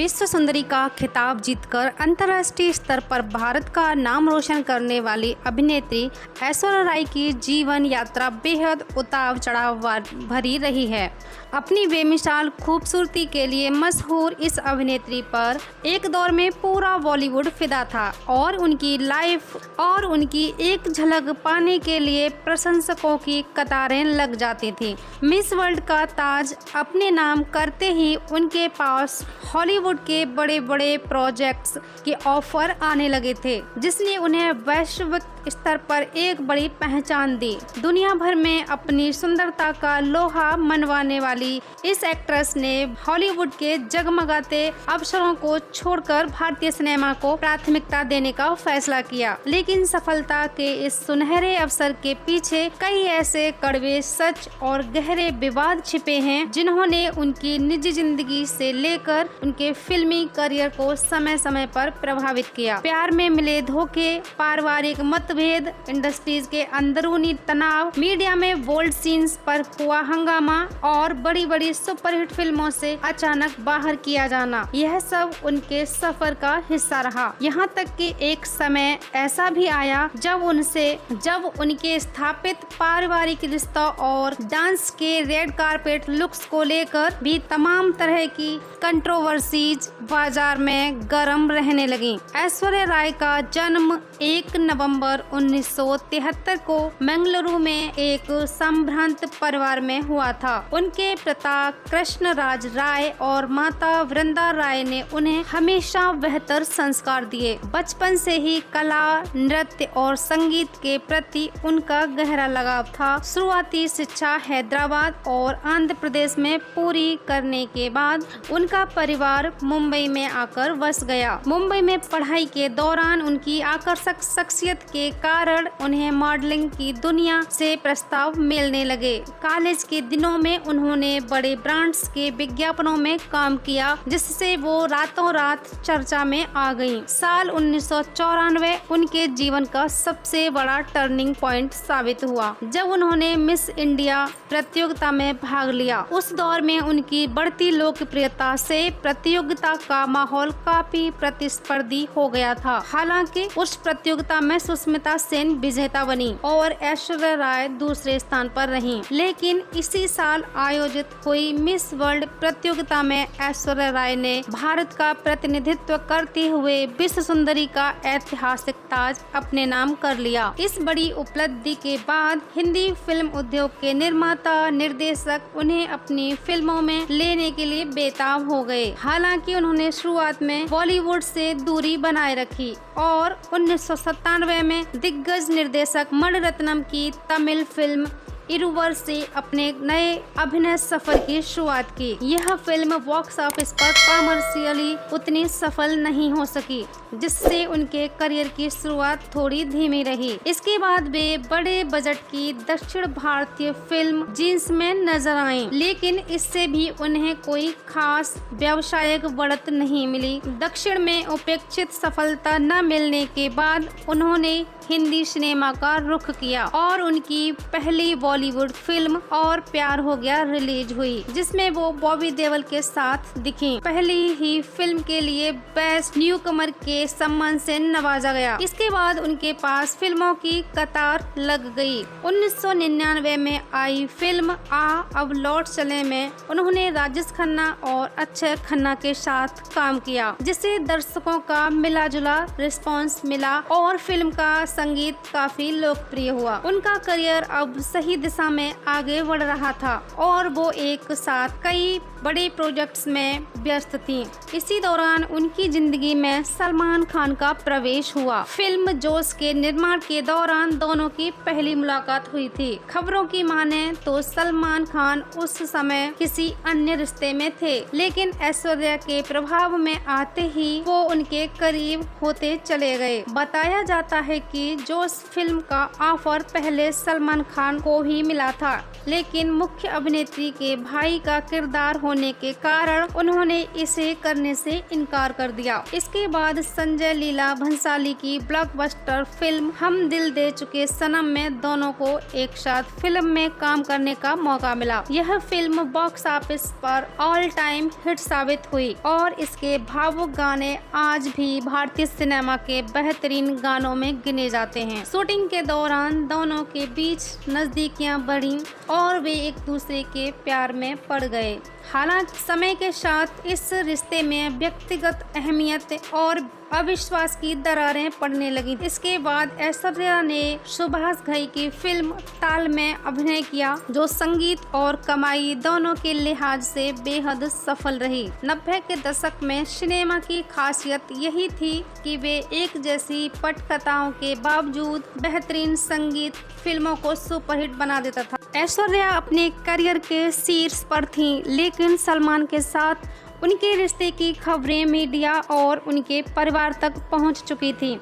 विश्व सुंदरी का खिताब जीतकर अंतर्राष्ट्रीय स्तर पर भारत का नाम रोशन करने वाली अभिनेत्री ऐश्वर्या राय की जीवन यात्रा बेहद उतार चढ़ाव भरी रही है। अपनी बेमिसाल खूबसूरती के लिए मशहूर इस अभिनेत्री पर एक दौर में पूरा बॉलीवुड फिदा था और उनकी लाइफ और उनकी एक झलक पाने के लिए प्रशंसकों की कतारें लग जाती थी। मिस वर्ल्ड का ताज अपने नाम करते ही उनके पास हॉलीवुड के बड़े बड़े प्रोजेक्ट्स के ऑफर आने लगे थे, जिसने उन्हें वैश्विक स्तर पर एक बड़ी पहचान दी। दुनिया भर में अपनी सुंदरता का लोहा मनवाने वाली इस एक्ट्रेस ने हॉलीवुड के जगमगाते अवसरों को छोड़कर भारतीय सिनेमा को प्राथमिकता देने का फैसला किया। लेकिन सफलता के इस सुनहरे अवसर के पीछे कई ऐसे कड़वे सच और गहरे विवाद छिपे हैं, जिन्होंने उनकी निजी जिंदगी से लेकर उनके फिल्मी करियर को समय समय पर प्रभावित किया। प्यार में मिले धोखे, पारिवारिक मतभेद, इंडस्ट्रीज के अंदरूनी तनाव, मीडिया में बोल्ड सीन्स पर हुआ हंगामा और बड़ी बड़ी सुपरहिट फिल्मों से अचानक बाहर किया जाना, यह सब उनके सफर का हिस्सा रहा। यहाँ तक कि एक समय ऐसा भी आया जब उनके स्थापित पारिवारिक रिश्तों और डांस के रेड कारपेट लुक्स को लेकर भी तमाम तरह की कंट्रोवर्सीज बाजार में गर्म रहने लगी। ऐश्वर्या राय का जन्म 1 नवंबर 1973 को मंगलुरु में एक संभ्रांत परिवार में हुआ था। उनके पिता कृष्णराज राय और माता वृंदा राय ने उन्हें हमेशा बेहतर संस्कार दिए। बचपन से ही कला, नृत्य और संगीत के प्रति उनका गहरा लगाव था। शुरुआती शिक्षा हैदराबाद और आंध्र प्रदेश में पूरी करने के बाद उनका परिवार मुंबई में आकर बस गया। मुंबई में पढ़ाई के दौरान उनकी आकर्षक शख्सियत के कारण उन्हें मॉडलिंग की दुनिया से प्रस्ताव मिलने लगे। कॉलेज के दिनों में उन्होंने बड़े ब्रांड्स के विज्ञापनों में काम किया, जिससे वो रातों रात चर्चा में आ गईं। साल 1994 उनके जीवन का सबसे बड़ा टर्निंग पॉइंट साबित हुआ, जब उन्होंने मिस इंडिया प्रतियोगिता में भाग लिया। उस दौर में उनकी बढ़ती लोकप्रियता से प्रतियोगिता का माहौल काफी प्रतिस्पर्धी हो गया था। हालांकि उस प्रतियोगिता में सुष्मिता सेन विजेता बनी और ऐश्वर्या राय दूसरे स्थान पर रहीं। लेकिन इसी साल आयोजित हुई मिस वर्ल्ड प्रतियोगिता में ऐश्वर्या राय ने भारत का प्रतिनिधित्व करते हुए विश्व सुंदरी का ऐतिहासिक ताज अपने नाम कर लिया। इस बड़ी उपलब्धि के बाद हिंदी फिल्म उद्योग के निर्माता, निर्देशक उन्हें अपनी फिल्मों में लेने के लिए बेताब हो गए। हालांकि उन्होंने शुरुआत में बॉलीवुड से दूरी बनाए रखी और 1997 में दिग्गज निर्देशक मणिरत्नम की तमिल फिल्म इरुवर से अपने नए अभिनय सफर की शुरुआत की। यह फिल्म बॉक्स ऑफिस पर कमर्शियली उतनी सफल नहीं हो सकी, जिससे उनके करियर की शुरुआत थोड़ी धीमी रही। इसके बाद वे बड़े बजट की दक्षिण भारतीय फिल्म जींस में नजर आईं, लेकिन इससे भी उन्हें कोई खास व्यावसायिक बढ़त नहीं मिली। दक्षिण में उपेक्षित सफलता न मिलने के बाद उन्होंने हिंदी सिनेमा का रुख किया और उनकी पहली बॉलीवुड फिल्म और प्यार हो गया रिलीज हुई, जिसमें वो बॉबी देओल के साथ दिखीं। पहली ही फिल्म के लिए बेस्ट न्यू कमर के सम्मान से नवाजा गया। इसके बाद उनके पास फिल्मों की कतार लग गई। 1999 में आई फिल्म आ अब लौट चले में उन्होंने राजेश खन्ना और अक्षय खन्ना के साथ काम किया, जिससे दर्शकों का मिला जुला रिस्पॉन्स मिला और फिल्म का संगीत काफी लोकप्रिय हुआ। उनका करियर अब सही दिशा में आगे बढ़ रहा था और वो एक साथ कई बड़े प्रोजेक्ट्स में व्यस्त थीं। इसी दौरान उनकी जिंदगी में सलमान खान का प्रवेश हुआ। फिल्म जोश के निर्माण के दौरान दोनों की पहली मुलाकात हुई थी। खबरों की माने तो सलमान खान उस समय किसी अन्य रिश्ते में थे, लेकिन ऐश्वर्या के प्रभाव में आते ही वो उनके करीब होते चले गए। बताया जाता है कि कि जो फिल्म का ऑफर पहले सलमान खान को ही मिला था, लेकिन मुख्य अभिनेत्री के भाई का किरदार होने के कारण उन्होंने इसे करने से इनकार कर दिया। इसके बाद संजय लीला भंसाली की ब्लॉकबस्टर फिल्म हम दिल दे चुके सनम में दोनों को एक साथ फिल्म में काम करने का मौका मिला। यह फिल्म बॉक्स ऑफिस पर ऑल टाइम हिट साबित हुई और इसके भावुक गाने आज भी भारतीय सिनेमा के बेहतरीन गानों में गिने जाते हैं। शूटिंग के दौरान दोनों के बीच नजदीकियां बढ़ी और वे एक दूसरे के प्यार में पड़ गए। हालांकि समय के साथ इस रिश्ते में व्यक्तिगत अहमियत और अविश्वास की दरारें पड़ने लगी। इसके बाद ऐश्वर्या ने सुभाष घई की फिल्म ताल में अभिनय किया, जो संगीत और कमाई दोनों के लिहाज से बेहद सफल रही। 90 के दशक में सिनेमा की खासियत यही थी कि वे एक जैसी पटकथाओं के बावजूद बेहतरीन संगीत फिल्मों को सुपरहिट बना देता था। ऐश्वर्या अपने करियर के शीर्ष पर थीं, लेकिन सलमान के साथ उनके रिश्ते की खबरें मीडिया और उनके परिवार तक पहुंच चुकी थीं।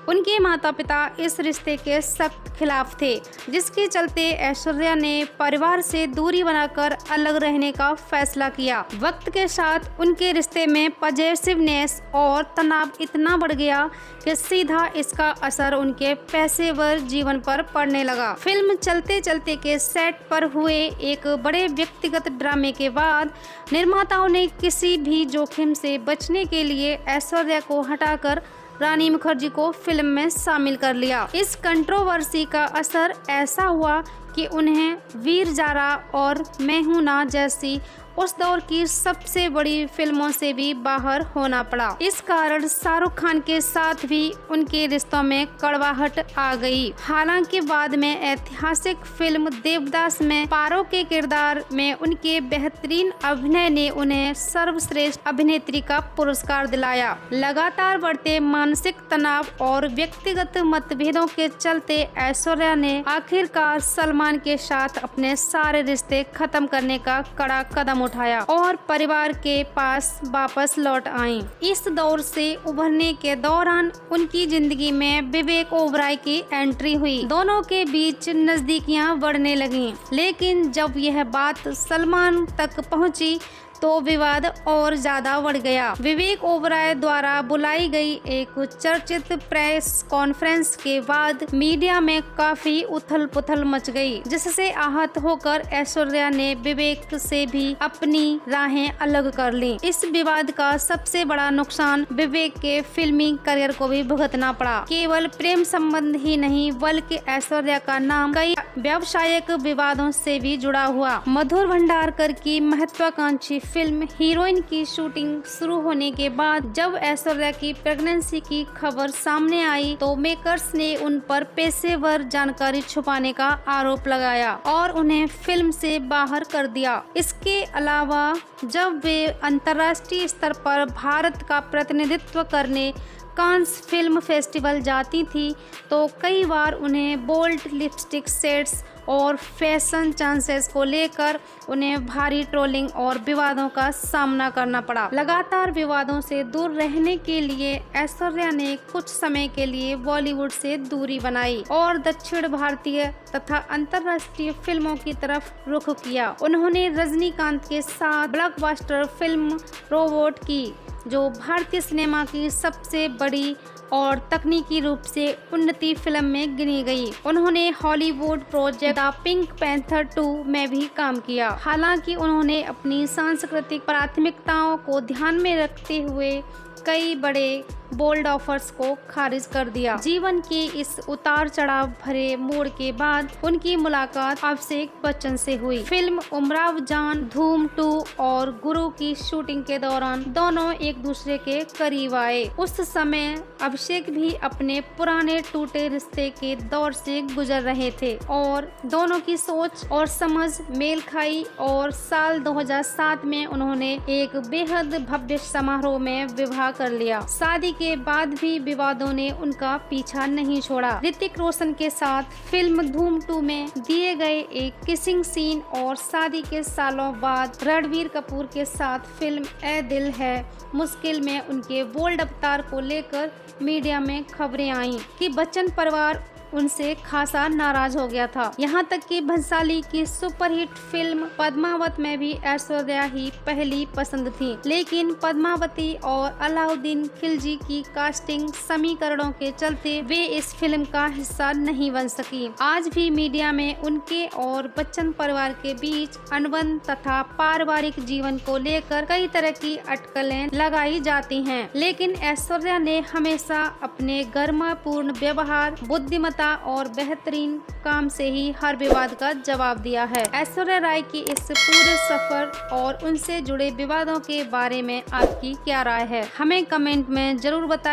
उनके माता पिता इस रिश्ते के सख्त खिलाफ थे, जिसके चलते ऐश्वर्या ने परिवार से दूरी बनाकर अलग रहने का फैसला किया। वक्त के साथ उनके रिश्ते में पॉजिटिवनेस और तनाव इतना बढ़ गया कि सीधा इसका असर उनके पेशेवर जीवन पर पड़ने लगा। फिल्म चलते चलते के सेट पर हुए एक बड़े व्यक्तिगत ड्रामे के बाद निर्माताओं ने किसी भी जोखिम से बचने के लिए ऐश्वर्या को हटाकर रानी मुखर्जी को फिल्म में शामिल कर लिया। इस कंट्रोवर्सी का असर ऐसा हुआ कि उन्हें वीर जारा और मैं हूं ना जैसी उस दौर की सबसे बड़ी फिल्मों से भी बाहर होना पड़ा। इस कारण शाहरुख खान के साथ भी उनके रिश्तों में कड़वाहट आ गई। हालांकि बाद में ऐतिहासिक फिल्म देवदास में पारो के किरदार में उनके बेहतरीन अभिनय ने उन्हें सर्वश्रेष्ठ अभिनेत्री का पुरस्कार दिलाया। लगातार बढ़ते मानसिक तनाव और व्यक्तिगत मतभेदों के चलते ऐश्वर्या ने आखिरकार सलमान के साथ अपने सारे रिश्ते खत्म करने का कड़ा कदम उठाया और परिवार के पास वापस लौट आईं। इस दौर से उभरने के दौरान उनकी जिंदगी में विवेक ओबराय की एंट्री हुई। दोनों के बीच नजदीकियां बढ़ने लगीं, लेकिन जब यह बात सलमान तक पहुंची तो विवाद और ज्यादा बढ़ गया। विवेक ओबराय द्वारा बुलाई गई एक चर्चित प्रेस कॉन्फ्रेंस के बाद मीडिया में काफी उथल पुथल मच गई, जिससे आहत होकर ऐश्वर्या ने विवेक से भी अपनी राहें अलग कर लीं। इस विवाद का सबसे बड़ा नुकसान विवेक के फिल्मी करियर को भी भुगतना पड़ा। केवल प्रेम संबंध ही नहीं, बल्कि ऐश्वर्या का नाम कई व्यावसायिक विवादों से भी जुड़ा हुआ। मधुर भंडारकर की महत्वाकांक्षी फिल्म हीरोइन की शूटिंग शुरू होने के बाद जब ऐश्वर्या की प्रेगनेंसी की खबर सामने आई तो मेकर्स ने उन पर पेशेवर जानकारी छुपाने का आरोप लगाया और उन्हें फिल्म से बाहर कर दिया। इसके अलावा जब वे अंतर्राष्ट्रीय स्तर पर भारत का प्रतिनिधित्व करने कांस फिल्म फेस्टिवल जाती थी तो कई बार उन्हें बोल्ड लिपस्टिक शेड्स और फैशन चांसेस को लेकर उन्हें भारी ट्रोलिंग और विवादों का सामना करना पड़ा। लगातार विवादों से दूर रहने के लिए ऐश्वर्या ने कुछ समय के लिए बॉलीवुड से दूरी बनाई और दक्षिण भारतीय तथा अंतर्राष्ट्रीय फिल्मों की तरफ रुख किया। उन्होंने रजनीकांत के साथ ब्लॉकबस्टर फिल्म रोबोट की, जो भारतीय सिनेमा की सबसे बड़ी और तकनीकी रूप से उन्नति फिल्म में गिनी गई। उन्होंने Hollywood project the pink panther 2 में भी काम किया। हालांकि उन्होंने अपनी सांस्कृतिक प्राथमिकताओं को ध्यान में रखते हुए कई बड़े बोल्ड ऑफर्स को खारिज कर दिया। जीवन के इस उतार चढ़ाव भरे मोड़ के बाद उनकी मुलाकात अभिषेक बच्चन से हुई। फिल्म उमराव जान, धूम 2 और गुरु की शूटिंग के दौरान दोनों एक दूसरे के करीब आए। उस समय अभिषेक भी अपने पुराने टूटे रिश्ते के दौर से गुजर रहे थे और दोनों की सोच और समझ मेल खाई और साल 2007 में उन्होंने एक बेहद भव्य समारोह में विवाह कर लिया। शादी के बाद भी विवादों ने उनका पीछा नहीं छोड़ा। ऋतिक रोशन के साथ फिल्म धूम 2 में दिए गए एक किसिंग सीन और शादी के सालों बाद रणबीर कपूर के साथ फिल्म ए दिल है मुश्किल में उनके बोल्ड अवतार को लेकर मीडिया में खबरें आईं कि बच्चन परिवार उनसे खासा नाराज हो गया था। यहाँ तक कि भंसाली की सुपरहिट फिल्म पद्मावत में भी ऐश्वर्या ही पहली पसंद थी, लेकिन पद्मावती और अलाउद्दीन खिलजी की कास्टिंग समीकरणों के चलते वे इस फिल्म का हिस्सा नहीं बन सकी। आज भी मीडिया में उनके और बच्चन परिवार के बीच अनबन तथा पारिवारिक जीवन को लेकर कई तरह की अटकलें लगाई जाती हैं, लेकिन ऐश्वर्या ने हमेशा अपने गर्मापूर्ण व्यवहार, बुद्धिमत्ता और बेहतरीन काम से ही हर विवाद का जवाब दिया है। ऐश्वर्या राय की इस पूरे सफर और उनसे जुड़े विवादों के बारे में आपकी क्या राय है, हमें कमेंट में जरूर बताएं।